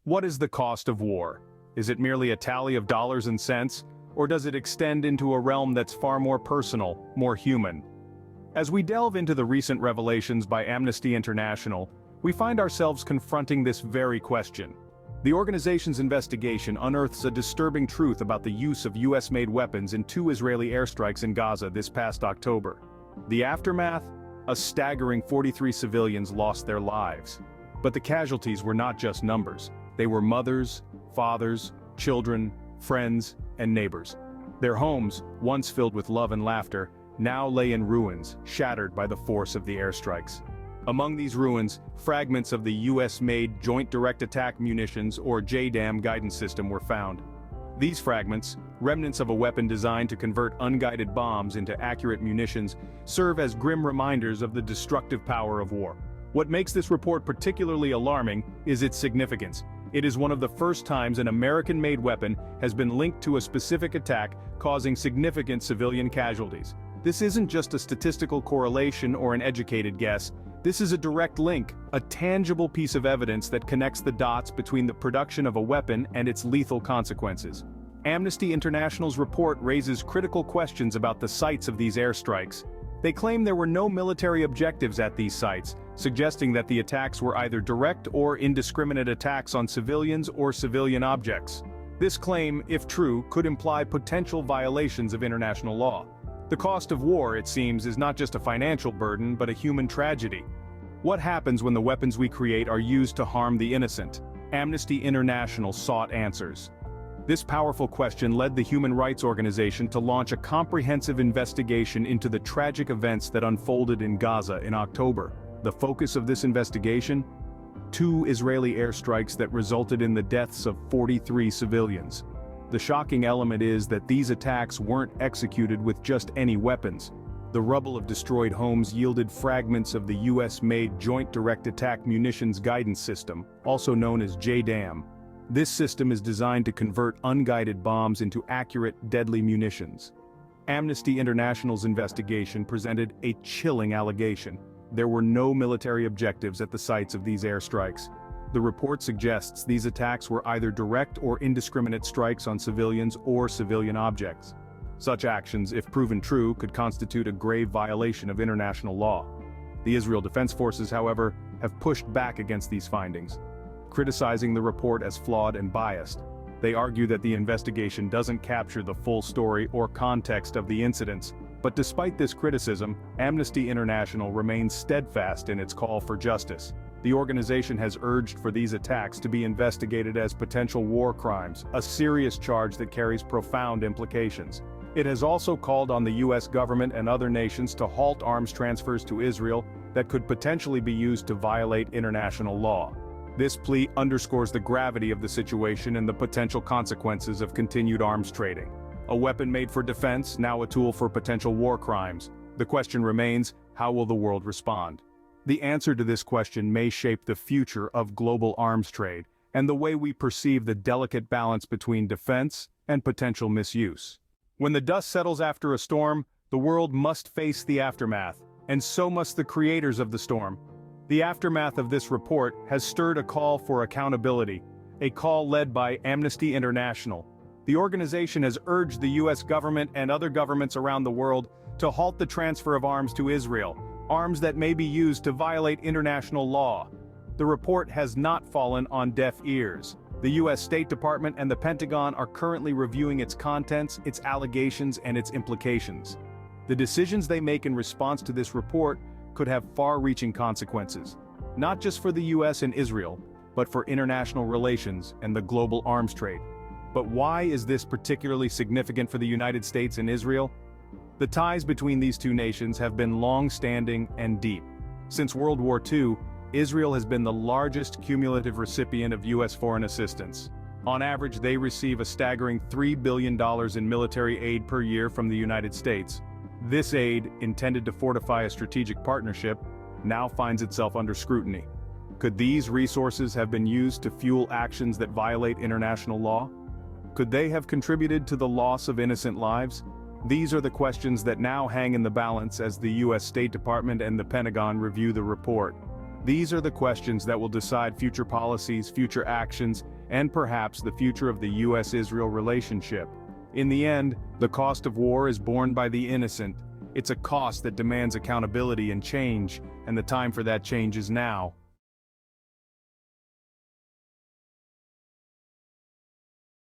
What is the cost of war? Is it merely a tally of dollars and cents, or does it extend into a realm that's far more personal, more human? As we delve into the recent revelations by Amnesty International, we find ourselves confronting this very question. The organization's investigation unearths a disturbing truth about the use of US-made weapons in 2 Israeli airstrikes in Gaza this past October. The aftermath? A staggering 43 civilians lost their lives. But the casualties were not just numbers. They were mothers, fathers, children, friends, and neighbors. Their homes, once filled with love and laughter, now lay in ruins, shattered by the force of the airstrikes. Among these ruins, fragments of the US-made Joint Direct Attack Munitions or JDAM guidance system were found. These fragments, remnants of a weapon designed to convert unguided bombs into accurate munitions, serve as grim reminders of the destructive power of war. What makes this report particularly alarming is its significance. It is one of the first times an American-made weapon has been linked to a specific attack, causing significant civilian casualties. This isn't just a statistical correlation or an educated guess. This is a direct link, a tangible piece of evidence that connects the dots between the production of a weapon and its lethal consequences. Amnesty International's report raises critical questions about the sites of these airstrikes. They claim there were no military objectives at these sites, suggesting that the attacks were either direct or indiscriminate attacks on civilians or civilian objects. This claim, if true, could imply potential violations of international law. The cost of war, it seems, is not just a financial burden but a human tragedy. What happens when the weapons we create are used to harm the innocent? Amnesty International sought answers. This powerful question led the human rights organization to launch a comprehensive investigation into the tragic events that unfolded in Gaza in October. The focus of this investigation? 2 Israeli airstrikes that resulted in the deaths of 43 civilians. The shocking element is that these attacks weren't executed with just any weapons. The rubble of destroyed homes yielded fragments of the US-made Joint Direct Attack Munitions Guidance System, also known as JDAM. This system is designed to convert unguided bombs into accurate, deadly munitions. Amnesty International's investigation presented a chilling allegation. There were no military objectives at the sites of these airstrikes. The report suggests these attacks were either direct or indiscriminate strikes on civilians or civilian objects. Such actions, if proven true, could constitute a grave violation of international law. The Israel Defense Forces, however, have pushed back against these findings, criticizing the report as flawed and biased. They argue that the investigation doesn't capture the full story or context of the incidents. But despite this criticism, Amnesty International remains steadfast in its call for justice. The organization has urged for these attacks to be investigated as potential war crimes, a serious charge that carries profound implications. It has also called on the US government and other nations to halt arms transfers to Israel that could potentially be used to violate international law. This plea underscores the gravity of the situation and the potential consequences of continued arms trading. A weapon made for defense, now a tool for potential war crimes. The question remains, how will the world respond? The answer to this question may shape the future of global arms trade, and the way we perceive the delicate balance between defense and potential misuse. When the dust settles after a storm, the world must face the aftermath, and so must the creators of the storm. The aftermath of this report has stirred a call for accountability, a call led by Amnesty International. The organization has urged the US government and other governments around the world to halt the transfer of arms to Israel, arms that may be used to violate international law. The report has not fallen on deaf ears. The US State Department and the Pentagon are currently reviewing its contents, its allegations, and its implications. The decisions they make in response to this report could have far-reaching consequences, not just for the US and Israel, but for international relations and the global arms trade. But why is this particularly significant for the United States and Israel? The ties between these two nations have been long-standing and deep. Since World War II, Israel has been the largest cumulative recipient of US foreign assistance. On average, they receive a staggering $3 billion in military aid per year from the United States. This aid, intended to fortify a strategic partnership, now finds itself under scrutiny. Could these resources have been used to fuel actions that violate international law? Could they have contributed to the loss of innocent lives? These are the questions that now hang in the balance as the US State Department and the Pentagon review the report. These are the questions that will decide future policies, future actions, and perhaps the future of the US-Israel relationship. In the end, the cost of war is borne by the innocent. It's a cost that demands accountability and change, and the time for that change is now.